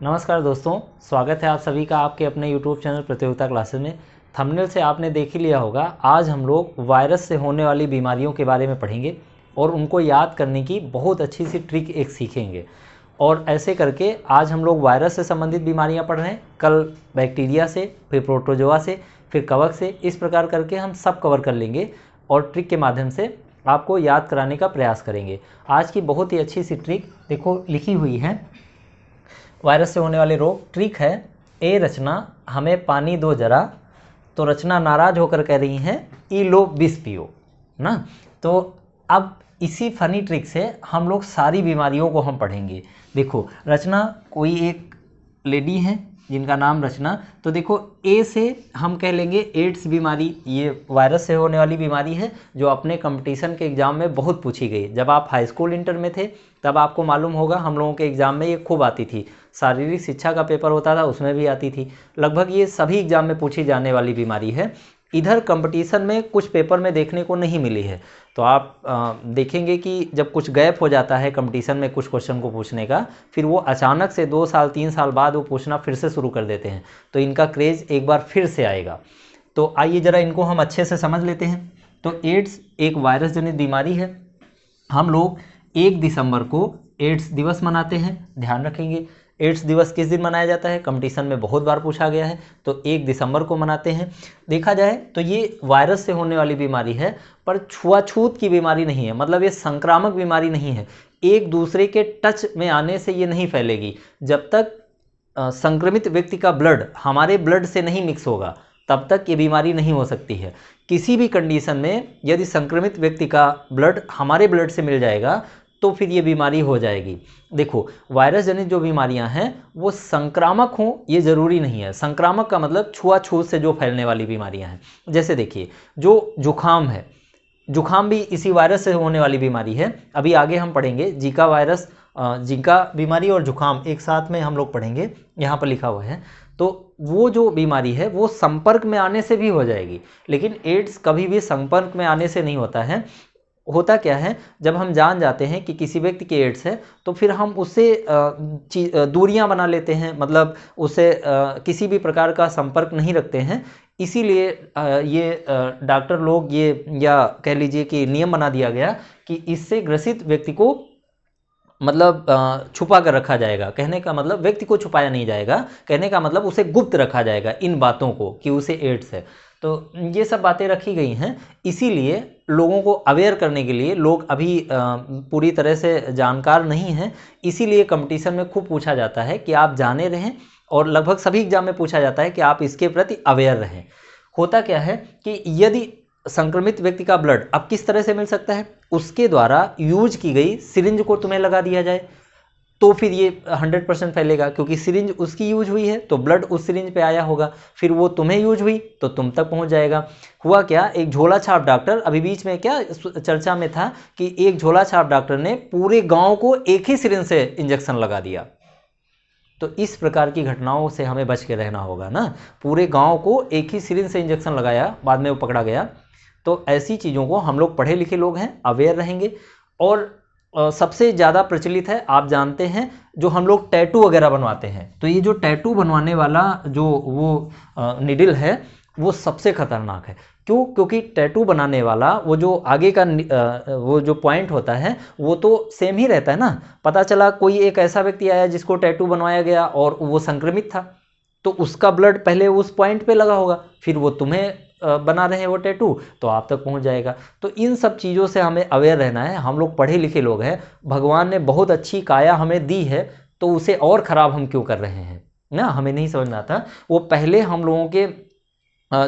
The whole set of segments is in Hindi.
नमस्कार दोस्तों, स्वागत है आप सभी का आपके अपने YouTube चैनल प्रतियोगिता क्लासेस में। थंबनेल से आपने देख ही लिया होगा। आज हम लोग वायरस से होने वाली बीमारियों के बारे में पढ़ेंगे और उनको याद करने की बहुत अच्छी सी ट्रिक एक सीखेंगे। और ऐसे करके आज हम लोग वायरस से संबंधित बीमारियां पढ़ रहे हैं, कल बैक्टीरिया से, फिर प्रोटोजोआ से, फिर कवक से। इस प्रकार करके हम सब कवर कर लेंगे और ट्रिक के माध्यम से आपको याद कराने का प्रयास करेंगे। आज की बहुत ही अच्छी सी ट्रिक देखो लिखी हुई है, वायरस से होने वाले रोग। ट्रिक है, ए रचना हमें पानी दो जरा। तो रचना नाराज होकर कह रही हैं ई लो विष पियो ना। तो अब इसी फनी ट्रिक से हम लोग सारी बीमारियों को हम पढ़ेंगे। देखो रचना कोई एक लेडी है जिनका नाम रचना। तो देखो ए से हम कह लेंगे एड्स बीमारी, ये वायरस से होने वाली बीमारी है जो अपने कंपटीशन के एग्ज़ाम में बहुत पूछी गई। जब आप हाई स्कूल इंटर में थे तब आपको मालूम होगा हम लोगों के एग्ज़ाम में ये खूब आती थी। शारीरिक शिक्षा का पेपर होता था उसमें भी आती थी। लगभग ये सभी एग्ज़ाम में पूछी जाने वाली बीमारी है। इधर कंपटीशन में कुछ पेपर में देखने को नहीं मिली है। तो आप देखेंगे कि जब कुछ गैप हो जाता है कंपटीशन में कुछ क्वेश्चन को पूछने का, फिर वो अचानक से 2 साल 3 साल बाद वो पूछना फिर से शुरू कर देते हैं। तो इनका क्रेज़ एक बार फिर से आएगा। तो आइए ज़रा इनको हम अच्छे से समझ लेते हैं। तो एड्स एक वायरस जनित बीमारी है। हम लोग 1 दिसंबर को एड्स दिवस मनाते हैं। ध्यान रखेंगे, एड्स दिवस किस दिन मनाया जाता है, कंपटीशन में बहुत बार पूछा गया है। तो 1 दिसंबर को मनाते हैं। देखा जाए तो ये वायरस से होने वाली बीमारी है, पर छुआछूत की बीमारी नहीं है। मतलब ये संक्रामक बीमारी नहीं है। एक दूसरे के टच में आने से ये नहीं फैलेगी। जब तक संक्रमित व्यक्ति का ब्लड हमारे ब्लड से नहीं मिक्स होगा तब तक ये बीमारी नहीं हो सकती है। किसी भी कंडीशन में यदि संक्रमित व्यक्ति का ब्लड हमारे ब्लड से मिल जाएगा तो फिर ये बीमारी हो जाएगी। देखो वायरस जनित जो बीमारियां हैं वो संक्रामक हों ये ज़रूरी नहीं है। संक्रामक का मतलब छुआछूत से जो फैलने वाली बीमारियां हैं। जैसे देखिए जो जुखाम है, जुखाम भी इसी वायरस से होने वाली बीमारी है। अभी आगे हम पढ़ेंगे जीका वायरस, जीका बीमारी और जुखाम एक साथ में हम लोग पढ़ेंगे, यहाँ पर लिखा हुआ है। तो वो जो बीमारी है वो संपर्क में आने से भी हो जाएगी, लेकिन एड्स कभी भी संपर्क में आने से नहीं होता है। होता क्या है, जब हम जान जाते हैं कि किसी व्यक्ति के एड्स है तो फिर हम उससे दूरियां बना लेते हैं, मतलब उससे किसी भी प्रकार का संपर्क नहीं रखते हैं। इसीलिए ये डॉक्टर लोग ये या कह लीजिए कि नियम बना दिया गया कि इससे ग्रसित व्यक्ति को मतलब छुपा कर रखा जाएगा। कहने का मतलब व्यक्ति को छुपाया नहीं जाएगा, कहने का मतलब उसे गुप्त रखा जाएगा इन बातों को कि उसे एड्स है। तो ये सब बातें रखी गई हैं इसीलिए लोगों को अवेयर करने के लिए। लोग अभी पूरी तरह से जानकार नहीं हैं, इसीलिए कंपटीशन में खूब पूछा जाता है कि आप जाने रहें, और लगभग सभी एग्जाम में पूछा जाता है कि आप इसके प्रति अवेयर रहें। होता क्या है कि यदि संक्रमित व्यक्ति का ब्लड अब किस तरह से मिल सकता है, उसके द्वारा यूज की गई सिरिंज को तुम्हें लगा दिया जाए तो फिर ये 100% फैलेगा, क्योंकि सिरिंज उसकी यूज हुई है तो ब्लड उस सिरिंज पे आया होगा, फिर वो तुम्हें यूज हुई तो तुम तक पहुंच जाएगा। हुआ क्या, एक झोला छाप डॉक्टर, अभी बीच में क्या चर्चा में था कि एक झोला छाप डॉक्टर ने पूरे गांव को एक ही सिरिंज से इंजेक्शन लगा दिया। तो इस प्रकार की घटनाओं से हमें बच के रहना होगा ना। पूरे गांव को एक ही सिरिंज से इंजेक्शन लगाया, बाद में वो पकड़ा गया। तो ऐसी चीज़ों को हम लोग पढ़े लिखे लोग हैं, अवेयर रहेंगे। और सबसे ज़्यादा प्रचलित है, आप जानते हैं, जो हम लोग टैटू वगैरह बनवाते हैं। तो ये जो टैटू बनवाने वाला जो वो निडल है वो सबसे खतरनाक है। क्यों? क्योंकि टैटू बनाने वाला वो जो आगे का वो जो पॉइंट होता है वो तो सेम ही रहता है ना। पता चला कोई एक ऐसा व्यक्ति आया जिसको टैटू बनवाया गया और वो संक्रमित था, तो उसका ब्लड पहले उस पॉइंट पे लगा होगा, फिर वो तुम्हें बना रहे हैं वो टैटू तो आप तक पहुंच जाएगा। तो इन सब चीज़ों से हमें अवेयर रहना है। हम लोग पढ़े लिखे लोग हैं, भगवान ने बहुत अच्छी काया हमें दी है, तो उसे और ख़राब हम क्यों कर रहे हैं ना। हमें नहीं समझ में आता। वो पहले हम लोगों के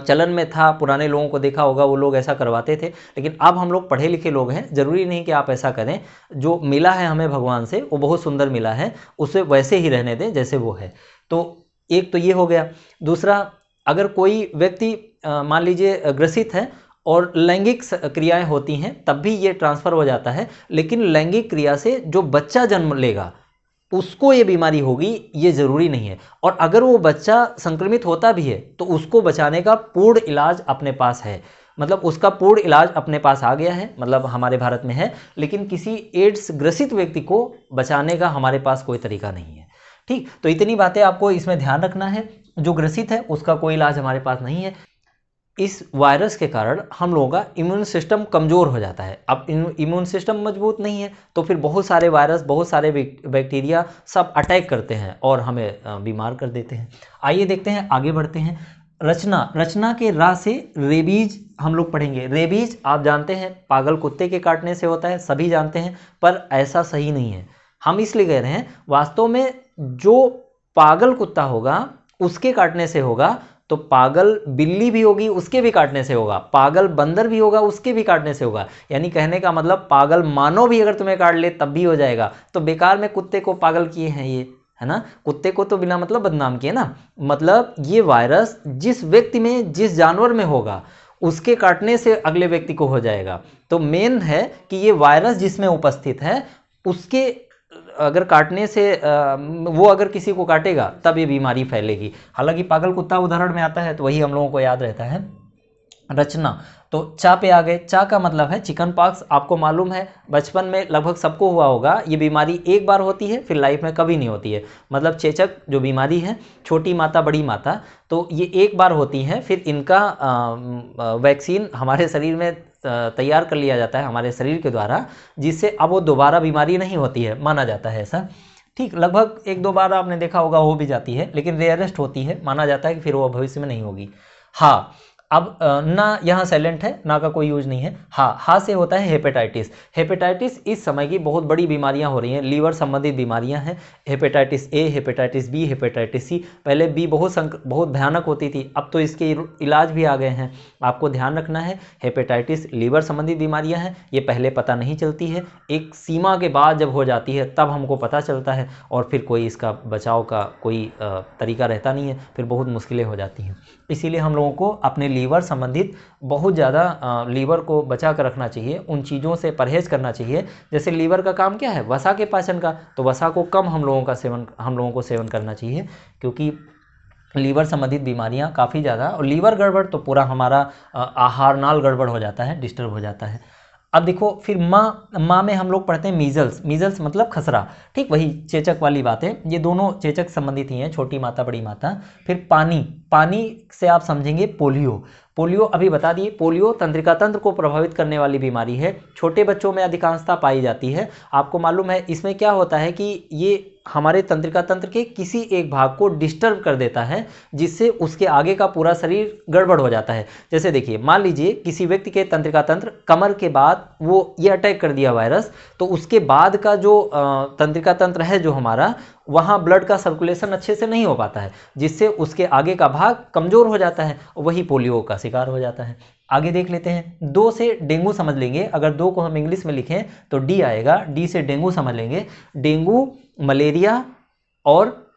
चलन में था, पुराने लोगों को देखा होगा वो लोग ऐसा करवाते थे, लेकिन अब हम लोग पढ़े लिखे लोग हैं, ज़रूरी नहीं कि आप ऐसा करें। जो मिला है हमें भगवान से वो बहुत सुंदर मिला है, उसे वैसे ही रहने दें जैसे वो है। तो एक तो ये हो गया। दूसरा, अगर कोई व्यक्ति मान लीजिए ग्रसित है और लैंगिक क्रियाएं होती हैं तब भी ये ट्रांसफ़र हो जाता है, लेकिन लैंगिक क्रिया से जो बच्चा जन्म लेगा उसको ये बीमारी होगी ये ज़रूरी नहीं है। और अगर वो बच्चा संक्रमित होता भी है तो उसको बचाने का पूर्ण इलाज अपने पास है, मतलब उसका पूर्ण इलाज अपने पास आ गया है, मतलब हमारे भारत में है। लेकिन किसी एड्स ग्रसित व्यक्ति को बचाने का हमारे पास कोई तरीका नहीं है। ठीक, तो इतनी बातें आपको इसमें ध्यान रखना है। जो ग्रसित है उसका कोई इलाज हमारे पास नहीं है। इस वायरस के कारण हम लोगों का इम्यून सिस्टम कमज़ोर हो जाता है। अब इम्यून सिस्टम मजबूत नहीं है तो फिर बहुत सारे वायरस, बहुत सारे बैक्टीरिया सब अटैक करते हैं और हमें बीमार कर देते हैं। आइए देखते हैं, आगे बढ़ते हैं। रचना के रा से रेबीज हम लोग पढ़ेंगे। रेबीज आप जानते हैं पागल कुत्ते के काटने से होता है, सभी जानते हैं, पर ऐसा सही नहीं है। हम इसलिए कह रहे हैं, वास्तव में जो पागल कुत्ता होगा उसके काटने से होगा, तो पागल बिल्ली भी होगी उसके भी काटने से होगा, पागल बंदर भी होगा उसके भी काटने से होगा। यानी कहने का मतलब पागल मानव भी अगर तुम्हें काट ले तब भी हो जाएगा। तो बेकार में कुत्ते को पागल किए हैं ये, है ना, कुत्ते को तो बिना मतलब बदनाम किए ना। मतलब ये वायरस जिस व्यक्ति में, जिस जानवर में होगा उसके काटने से अगले व्यक्ति को हो जाएगा। तो मेन है कि ये वायरस जिसमें उपस्थित है उसके अगर काटने से वो अगर किसी को काटेगा तब ये बीमारी फैलेगी। हालांकि पागल कुत्ता उदाहरण में आता है तो वही हम लोगों को याद रहता है। रचना, तो चा पे आ गए। चा का मतलब है चिकन पॉक्स। आपको मालूम है बचपन में लगभग सबको हुआ होगा। ये बीमारी एक बार होती है फिर लाइफ में कभी नहीं होती है। मतलब चेचक जो बीमारी है, छोटी माता बड़ी माता, तो ये एक बार होती है, फिर इनका वैक्सीन हमारे शरीर में तैयार कर लिया जाता है हमारे शरीर के द्वारा, जिससे अब वो दोबारा बीमारी नहीं होती है, माना जाता है ऐसा। ठीक, लगभग एक दो बार आपने देखा होगा हो भी जाती है, लेकिन रेयरेस्ट होती है, माना जाता है कि फिर वो भविष्य में नहीं होगी। हाँ, अब ना यहाँ साइलेंट है, ना का कोई यूज नहीं है। हाँ से होता है हेपेटाइटिस। हेपेटाइटिस इस समय की बहुत बड़ी बीमारियां हो रही हैं, लीवर संबंधित बीमारियां हैं। Hepatitis A, hepatitis B, hepatitis C. पहले बी बहुत भयानक होती थी, अब तो इसके इलाज भी आ गए हैं। आपको ध्यान रखना है, हेपेटाइटिस लीवर संबंधित बीमारियां हैं, ये पहले पता नहीं चलती है, एक सीमा के बाद जब हो जाती है तब हमको पता चलता है, और फिर कोई इसका बचाव का कोई तरीका रहता नहीं है, फिर बहुत मुश्किलें हो जाती हैं। इसीलिए हम लोगों को अपने लीवर संबंधित बहुत ज़्यादा लीवर को बचा कर रखना चाहिए, उन चीज़ों से परहेज करना चाहिए। जैसे लीवर का काम क्या है, वसा के पाचन का, तो वसा को कम हम लोगों को सेवन करना चाहिए, क्योंकि लीवर संबंधित बीमारियां काफ़ी ज़्यादा, और लीवर गड़बड़ तो पूरा हमारा आहार नाल गड़बड़ हो जाता है, डिस्टर्ब हो जाता है। अब देखो फिर माँ में हम लोग पढ़ते हैं मीजल्स। मीजल्स मतलब खसरा। ठीक, वही चेचक वाली बात है, ये दोनों चेचक संबंधित ही हैं, छोटी माता बड़ी माता। फिर पानी से आप समझेंगे पोलियो। पोलियो अभी बता दिए, पोलियो तंत्रिका तंत्र को प्रभावित करने वाली बीमारी है, छोटे बच्चों में अधिकांशता पाई जाती है। आपको मालूम है इसमें क्या होता है कि ये हमारे तंत्रिका तंत्र के किसी एक भाग को डिस्टर्ब कर देता है, जिससे उसके आगे का पूरा शरीर गड़बड़ हो जाता है। जैसे देखिए, मान लीजिए किसी व्यक्ति के तंत्रिका तंत्र, कमर के बाद वो ये अटैक कर दिया वायरस, तो उसके बाद का जो तंत्रिका तंत्र है जो हमारा, वहाँ ब्लड का सर्कुलेशन अच्छे से नहीं हो पाता है, जिससे उसके आगे का भाग कमज़ोर हो जाता है, वही पोलियो का शिकार हो जाता है। आगे देख लेते हैं। 2 से डेंगू समझ लेंगे, अगर 2 को हम इंग्लिश में लिखें तो डी आएगा, डी से डेंगू समझ लेंगे। डेंगू, मलेरिया और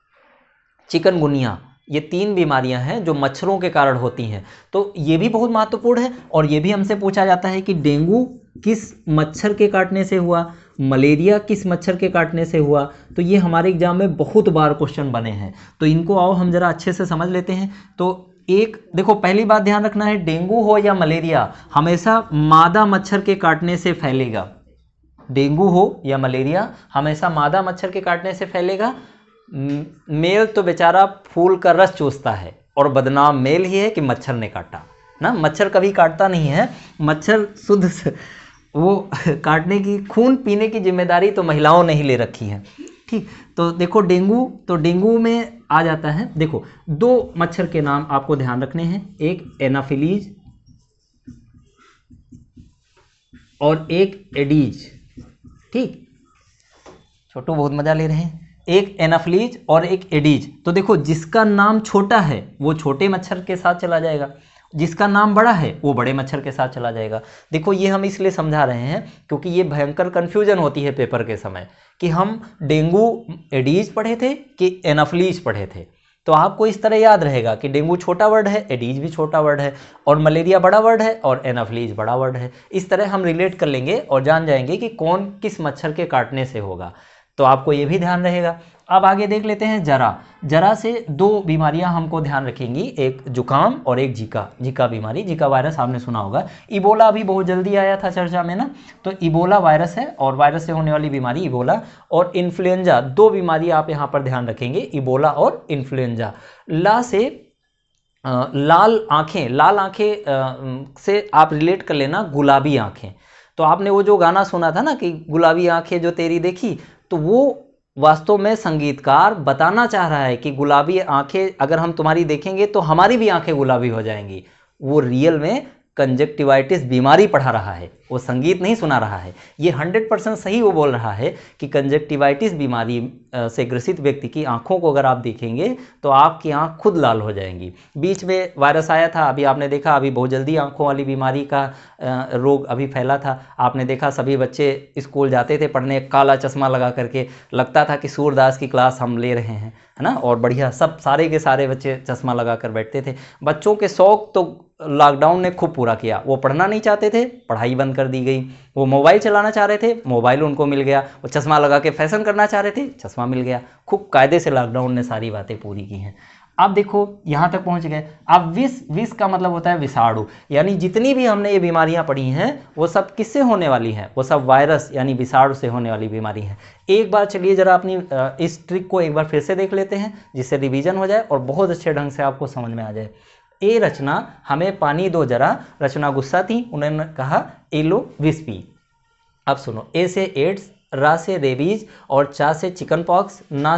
चिकनगुनिया, ये 3 बीमारियां हैं जो मच्छरों के कारण होती हैं। तो ये भी बहुत महत्वपूर्ण है, और ये भी हमसे पूछा जाता है कि डेंगू किस मच्छर के काटने से हुआ, मलेरिया किस मच्छर के काटने से हुआ। तो ये हमारे एग्जाम में बहुत बार क्वेश्चन बने हैं, तो इनको आओ हम जरा अच्छे से समझ लेते हैं। तो एक देखो, पहली बात ध्यान रखना है, डेंगू हो या मलेरिया हमेशा मादा मच्छर के काटने से फैलेगा। डेंगू हो या मलेरिया हमेशा मादा मच्छर के काटने से फैलेगा। मेल तो बेचारा फूल का रस चूसता है, और बदनाम मेल ही है कि मच्छर ने काटा ना। मच्छर कभी काटता नहीं है, मच्छर शुद्ध वो काटने की, खून पीने की जिम्मेदारी तो महिलाओं ने ही ले रखी है। ठीक, तो देखो डेंगू, तो डेंगू में आ जाता है, देखो 2 मच्छर के नाम आपको ध्यान रखने हैं, एक एनाफिलीज और एक एडीज। ठीक, छोटू बहुत मजा ले रहे हैं। एक एनाफिलीज और एक एडीज। तो देखो जिसका नाम छोटा है वो छोटे मच्छर के साथ चला जाएगा, जिसका नाम बड़ा है वो बड़े मच्छर के साथ चला जाएगा। देखो ये हम इसलिए समझा रहे हैं क्योंकि ये भयंकर कंफ्यूजन होती है पेपर के समय कि हम डेंगू एडीज पढ़े थे कि एनाफिलीज पढ़े थे। तो आपको इस तरह याद रहेगा कि डेंगू छोटा वर्ड है, एडीज भी छोटा वर्ड है, और मलेरिया बड़ा वर्ड है और एनाफिलीज बड़ा वर्ड है। इस तरह हम रिलेट कर लेंगे और जान जाएंगे कि कौन किस मच्छर के काटने से होगा। तो आपको ये भी ध्यान रहेगा। अब आगे देख लेते हैं जरा। जरा से 2 बीमारियां हमको ध्यान रखेंगी, एक जुकाम और एक जीका बीमारी। जीका वायरस आपने सुना होगा। इबोला अभी बहुत जल्दी आया था चर्चा में ना, तो इबोला वायरस है और वायरस से होने वाली बीमारी इबोला। और इन्फ्लुएंजा, 2 बीमारी आप यहाँ पर ध्यान रखेंगे, इबोला और इन्फ्लुएंजा। ला से लाल आंखें से आप रिलेट कर लेना गुलाबी आंखें। तो आपने वो जो गाना सुना था ना कि गुलाबी आंखें जो तेरी देखी, तो वो वास्तव में संगीतकार बताना चाह रहा है कि गुलाबी आंखें अगर हम तुम्हारी देखेंगे तो हमारी भी आंखें गुलाबी हो जाएंगी। वो रियल में कंजक्टिवाइटिस बीमारी पढ़ा रहा है, वो संगीत नहीं सुना रहा है। ये 100% सही वो बोल रहा है कि कंजक्टिवाइटिस बीमारी से ग्रसित व्यक्ति की आंखों को अगर आप देखेंगे तो आपकी आंख खुद लाल हो जाएंगी। बीच में वायरस आया था, अभी आपने देखा, अभी बहुत जल्दी आंखों वाली बीमारी का रोग अभी फैला था। आपने देखा सभी बच्चे स्कूल जाते थे पढ़ने, काला चश्मा लगा करके, लगता था कि सूरदास की क्लास हम ले रहे हैं, है ना। और बढ़िया सब सारे के सारे बच्चे चश्मा लगा कर बैठते थे। बच्चों के शौक तो लॉकडाउन ने खूब पूरा किया। वो पढ़ना नहीं चाहते थे, पढ़ाई बंद कर दी गई। वो मोबाइल चलाना चाह रहे थे, मोबाइल उनको मिल गया। वो चश्मा लगा के फैशन करना चाह रहे थे, चश्मा मिल गया। खूब कायदे से लॉकडाउन ने सारी बातें पूरी की हैं। अब देखो यहाँ तक पहुँच गए। अब विष का मतलब होता है विषाणु, यानी जितनी भी हमने ये बीमारियाँ पढ़ी हैं वो सब किससे होने वाली हैं, वो सब वायरस यानी विषाणु से होने वाली बीमारी हैं। एक बार चलिए जरा अपनी इस ट्रिक को एक बार फिर से देख लेते हैं, जिससे रिवीजन हो जाए और बहुत अच्छे ढंग से आपको समझ में आ जाए। ए रचना हमें पानी दो जरा। रचना गुस्सा थी, उन्होंने कहा ए लो विष पी। अब सुनो, ए से एड्स, रा से रेबीज और चा से चिकन पॉक्स, ना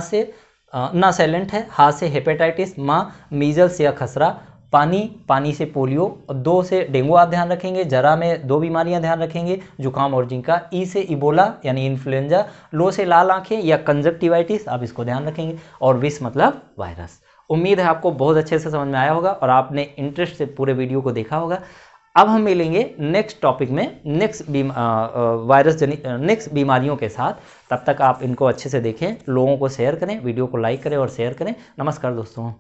साइलेंट है, हा से हेपेटाइटिस, माँ मीजल्स या खसरा, पानी से पोलियो, 2 से डेंगू आप ध्यान रखेंगे। जरा में 2 बीमारियां ध्यान रखेंगे, जुकाम और जीका। ई से इबोला यानी इन्फ्लुएंजा, लो से लाल आंखें या कंजक्टिवाइटिस, आप इसको ध्यान रखेंगे। और विष मतलब वायरस। उम्मीद है आपको बहुत अच्छे से समझ में आया होगा और आपने इंटरेस्ट से पूरे वीडियो को देखा होगा। अब हम मिलेंगे नेक्स्ट टॉपिक में, नेक्स्ट बीमारियों के साथ। तब तक आप इनको अच्छे से देखें, लोगों को शेयर करें, वीडियो को लाइक करें और शेयर करें। नमस्कार दोस्तों।